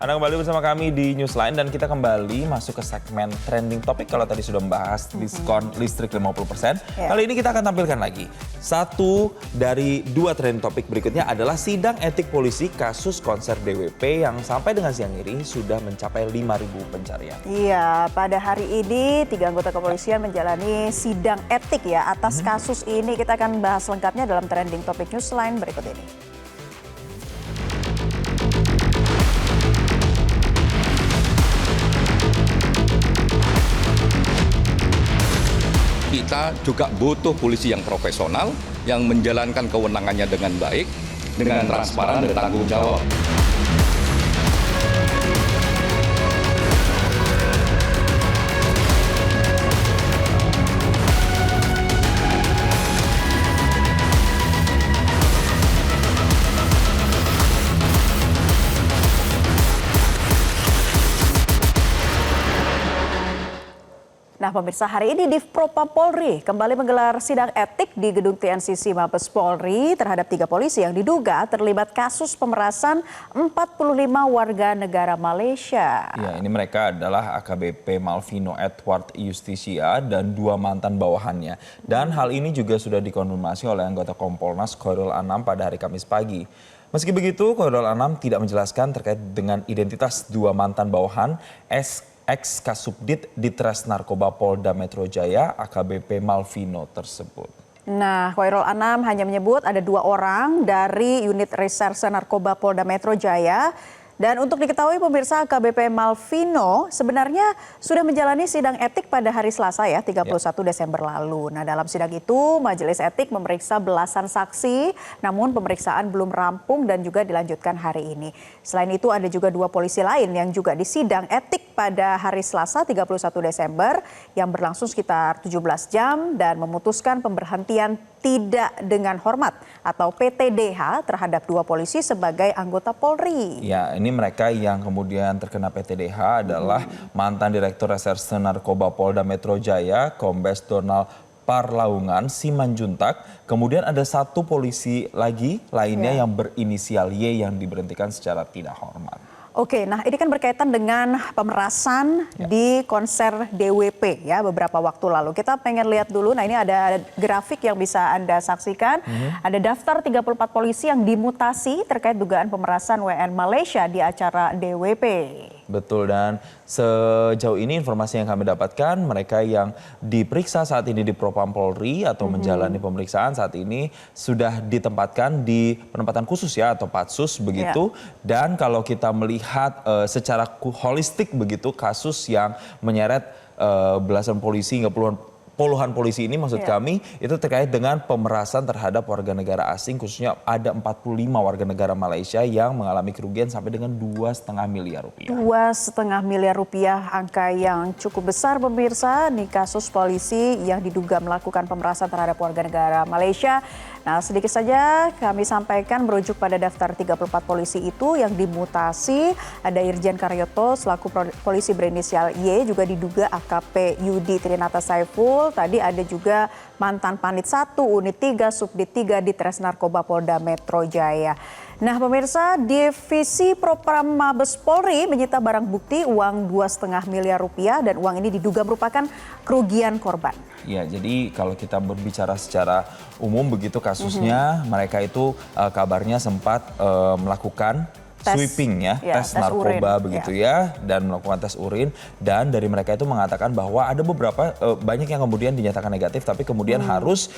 Anda kembali bersama kami di Newsline dan kita kembali masuk ke segmen trending topik. Kalau tadi sudah membahas diskon listrik 50%, kali ini kita akan tampilkan lagi. Satu dari dua trending topik berikutnya adalah sidang etik polisi kasus konser DWP yang sampai dengan siang ini sudah mencapai 5.000 pencarian. Iya, pada hari ini 3 anggota kepolisian menjalani sidang etik ya atas kasus ini. Kita akan bahas lengkapnya dalam trending topik Newsline berikut ini. Kita juga butuh polisi yang profesional, yang menjalankan kewenangannya dengan baik, dengan transparan dan tanggung jawab. Nah pemirsa, hari ini Div Propam Polri kembali menggelar sidang etik di gedung TNCC Mabes Polri terhadap 3 polisi yang diduga terlibat kasus pemerasan 45 warga negara Malaysia. Ya, ini mereka adalah AKBP Malvino Edward Justisia dan 2 mantan bawahannya. Dan hal ini juga sudah dikonfirmasi oleh anggota Kompolnas Khairul Anam pada hari Kamis pagi. Meski begitu, Khairul Anam tidak menjelaskan terkait dengan identitas 2 mantan bawahan ex-Kasubdit Ditres Narkoba Polda Metro Jaya AKBP Malvino tersebut. Nah, Khairul Anam hanya menyebut ada 2 orang dari unit reserse narkoba Polda Metro Jaya. Dan untuk diketahui pemirsa, AKBP Malvino sebenarnya sudah menjalani sidang etik pada hari Selasa ya, 31 Desember lalu. Nah, dalam sidang itu majelis etik memeriksa belasan saksi, namun pemeriksaan belum rampung dan juga dilanjutkan hari ini. Selain itu ada juga 2 polisi lain yang juga disidang etik pada hari Selasa 31 Desember yang berlangsung sekitar 17 jam dan memutuskan pemberhentian tidak dengan hormat atau PTDH terhadap 2 polisi sebagai anggota Polri. Ya, ini mereka yang kemudian terkena PTDH adalah mantan Direktur Reserse Narkoba Polda Metro Jaya, Kombes Donald Parlaungan Simanjuntak. Kemudian ada 1 polisi lagi lainnya yang berinisial Y yang diberhentikan secara tidak hormat. Oke, nah ini kan berkaitan dengan pemerasan di konser DWP ya beberapa waktu lalu. Kita pengen lihat dulu, nah ini ada grafik yang bisa Anda saksikan. Ada daftar 34 polisi yang dimutasi terkait dugaan pemerasan WN Malaysia di acara DWP. Betul, dan sejauh ini informasi yang kami dapatkan mereka yang diperiksa saat ini di Propam Polri atau menjalani pemeriksaan saat ini sudah ditempatkan di penempatan khusus ya atau patsus begitu. Dan kalau kita melihat secara holistik begitu kasus yang menyeret belasan polisi hingga puluhan polisi ini maksud kami itu terkait dengan pemerasan terhadap warga negara asing, khususnya ada 45 warga negara Malaysia yang mengalami kerugian sampai dengan 2,5 miliar rupiah. 2,5 miliar rupiah, angka yang cukup besar pemirsa. Nih kasus polisi yang diduga melakukan pemerasan terhadap warga negara Malaysia. Nah sedikit saja kami sampaikan merujuk pada daftar 34 polisi itu yang dimutasi. Ada Irjen Karyoto selaku polisi berinisial Y, juga diduga AKP Yudi Trinata Saiful. Tadi ada juga mantan Panit 1, Unit 3, Subdit 3 Ditres Narkoba Polda Metro Jaya. Nah pemirsa, Divisi Propam Mabes Polri menyita barang bukti uang 2,5 miliar rupiah dan uang ini diduga merupakan kerugian korban. Ya, jadi kalau kita berbicara secara umum begitu kasusnya, mereka itu kabarnya sempat melakukan sweeping ya, tes narkoba urin, begitu dan melakukan tes urin, dan dari mereka itu mengatakan bahwa ada beberapa banyak yang kemudian dinyatakan negatif tapi kemudian harus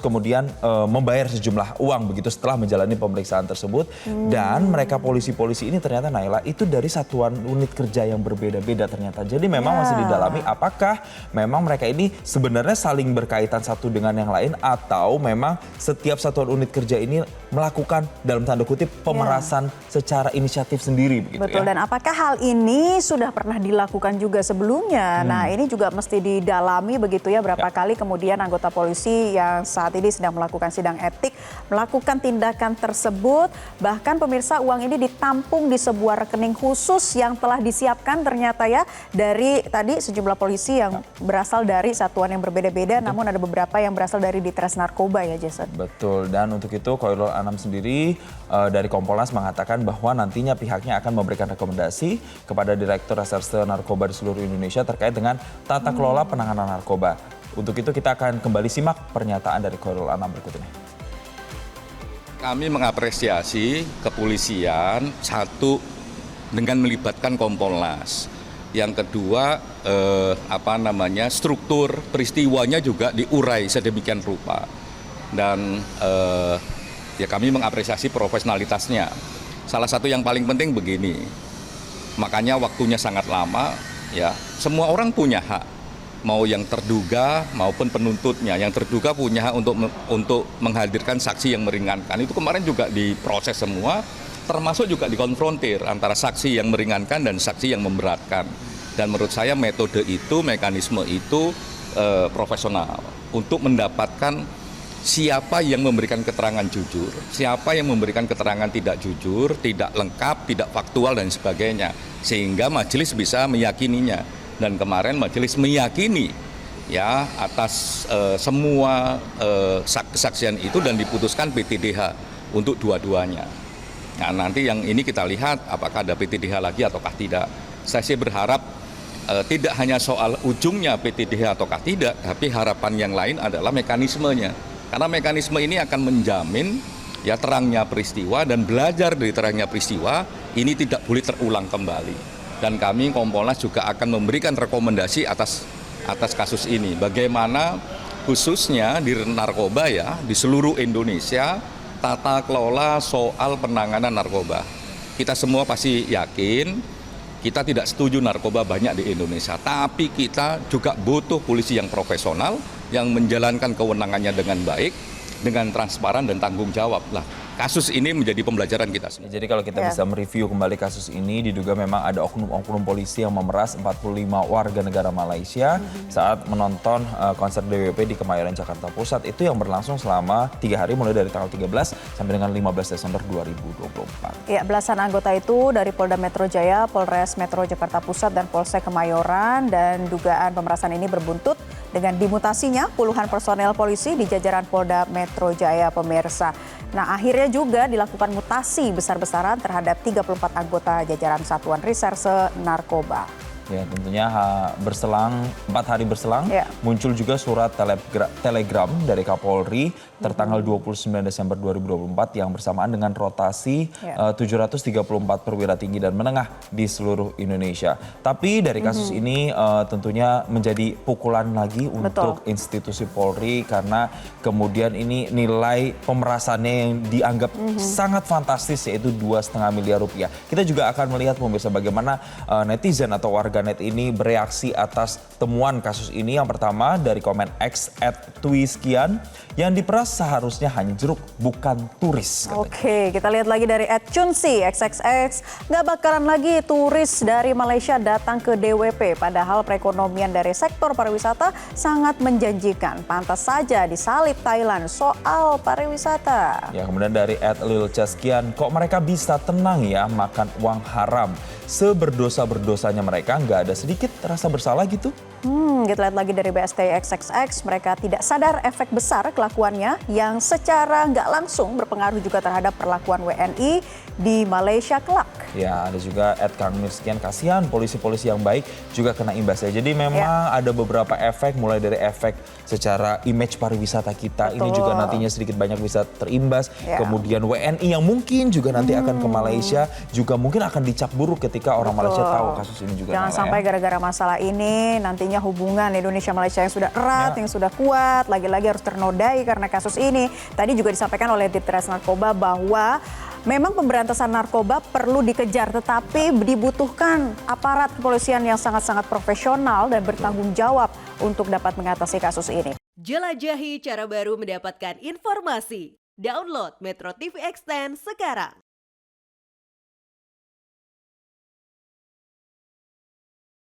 kemudian membayar sejumlah uang begitu setelah menjalani pemeriksaan tersebut. Dan mereka polisi-polisi ini ternyata Naila itu dari satuan unit kerja yang berbeda-beda ternyata. Jadi memang masih didalami apakah memang mereka ini sebenarnya saling berkaitan satu dengan yang lain atau memang setiap satuan unit kerja ini melakukan dalam tanda kutip pemerasan secara inisiatif sendiri begitu. Betul, dan apakah hal ini sudah pernah dilakukan juga sebelumnya? Nah ini juga mesti didalami begitu ya, berapa kali kemudian anggota polisi yang saat ini sedang melakukan sidang etik melakukan tindakan tersebut. Bahkan pemirsa, uang ini ditampung di sebuah rekening khusus yang telah disiapkan ternyata ya dari tadi sejumlah polisi yang berasal dari satuan yang berbeda-beda, namun ada beberapa yang berasal dari Ditres Narkoba ya Jason. Betul, dan untuk itu Khairul Anam sendiri dari Kompolnas Kompolnas mengatakan bahwa nantinya pihaknya akan memberikan rekomendasi kepada Direktur Reserse Narkoba di seluruh Indonesia terkait dengan tata kelola penanganan narkoba. Untuk itu kita akan kembali simak pernyataan dari Khairul Anam berikut ini. Kami mengapresiasi kepolisian, satu dengan melibatkan Kompolnas. Yang kedua, struktur peristiwanya juga diurai sedemikian rupa. Dan ya kami mengapresiasi profesionalitasnya. Salah satu yang paling penting begini, makanya waktunya sangat lama, ya. Semua orang punya hak, mau yang terduga maupun penuntutnya. Yang terduga punya hak untuk menghadirkan saksi yang meringankan. Itu kemarin juga diproses semua, termasuk juga dikonfrontir antara saksi yang meringankan dan saksi yang memberatkan. Dan menurut saya metode itu, mekanisme itu profesional untuk mendapatkan siapa yang memberikan keterangan jujur, siapa yang memberikan keterangan tidak jujur, tidak lengkap, tidak faktual dan sebagainya. Sehingga majelis bisa meyakininya. Dan kemarin majelis meyakini ya atas semua kesaksian itu dan diputuskan PTDH untuk dua-duanya. Nah, nanti yang ini kita lihat apakah ada PTDH lagi ataukah tidak. Saya sih berharap tidak hanya soal ujungnya PTDH ataukah tidak, tapi harapan yang lain adalah mekanismenya. Karena mekanisme ini akan menjamin ya terangnya peristiwa dan belajar dari terangnya peristiwa ini tidak boleh terulang kembali. Dan kami Kompolnas juga akan memberikan rekomendasi atas kasus ini. Bagaimana khususnya di narkoba ya di seluruh Indonesia tata kelola soal penanganan narkoba. Kita semua pasti yakin kita tidak setuju narkoba banyak di Indonesia, tapi kita juga butuh polisi yang profesional yang menjalankan kewenangannya dengan baik, dengan transparan dan tanggung jawab. Lah, kasus ini menjadi pembelajaran kita semua. Jadi kalau kita bisa mereview kembali kasus ini, diduga memang ada oknum-oknum polisi yang memeras 45 warga negara Malaysia saat menonton konser DWP di Kemayoran, Jakarta Pusat. Itu yang berlangsung selama 3 hari mulai dari tanggal 13 sampai dengan 15 Desember 2024. Ya, belasan anggota itu dari Polda Metro Jaya, Polres Metro Jakarta Pusat, dan Polsek Kemayoran. Dan dugaan pemerasan ini berbuntut dengan dimutasinya puluhan personel polisi di jajaran Polda Metro Jaya, pemirsa. Nah, akhirnya juga dilakukan mutasi besar-besaran terhadap 34 anggota jajaran Satuan Reserse Narkoba. Ya, tentunya 4 hari berselang muncul juga surat telegram dari Kapolri tertanggal 29 Desember 2024 yang bersamaan dengan rotasi 734 perwira tinggi dan menengah di seluruh Indonesia. Tapi dari kasus ini tentunya menjadi pukulan lagi untuk institusi Polri karena kemudian ini nilai pemerasannya yang dianggap sangat fantastis yaitu 2,5 miliar rupiah. Kita juga akan melihat pemirsa bagaimana netizen atau warganet ini bereaksi atas temuan kasus ini. Yang pertama dari komen X @twiskian, yang diperas seharusnya hanya jeruk bukan turis. Oke, kita lihat lagi dari @chunsi XXX, nggak bakalan lagi turis dari Malaysia datang ke DWP, padahal perekonomian dari sektor pariwisata sangat menjanjikan. Pantas saja disalib Thailand soal pariwisata. Ya, kemudian dari @lilchaskian, kok mereka bisa tenang ya makan uang haram? Seberdosa-berdosanya mereka nggak ada sedikit rasa bersalah gitu. Kita lihat lagi dari BST-XXX, mereka tidak sadar efek besar kelakuannya yang secara nggak langsung berpengaruh juga terhadap perlakuan WNI di Malaysia kelak. Ya, ada juga @kangmirsekian, kasihan polisi-polisi yang baik juga kena imbasnya. Jadi memang ada beberapa efek, mulai dari efek secara image pariwisata kita, ini juga nantinya sedikit banyak bisa terimbas. Kemudian WNI yang mungkin juga nanti akan ke Malaysia, juga mungkin akan dicap buruk ketika orang Malaysia tahu kasus ini juga. Jangan sampai gara-gara masalah ini nantinya hubungan Indonesia-Malaysia yang sudah erat, yang sudah kuat, lagi-lagi harus ternodai karena kasus ini. Tadi juga disampaikan oleh Ditres Narkoba bahwa memang pemberantasan narkoba perlu dikejar, tetapi dibutuhkan aparat kepolisian yang sangat-sangat profesional dan bertanggung jawab untuk dapat mengatasi kasus ini. Jelajahi cara baru mendapatkan informasi. Download Metro TV Extend sekarang.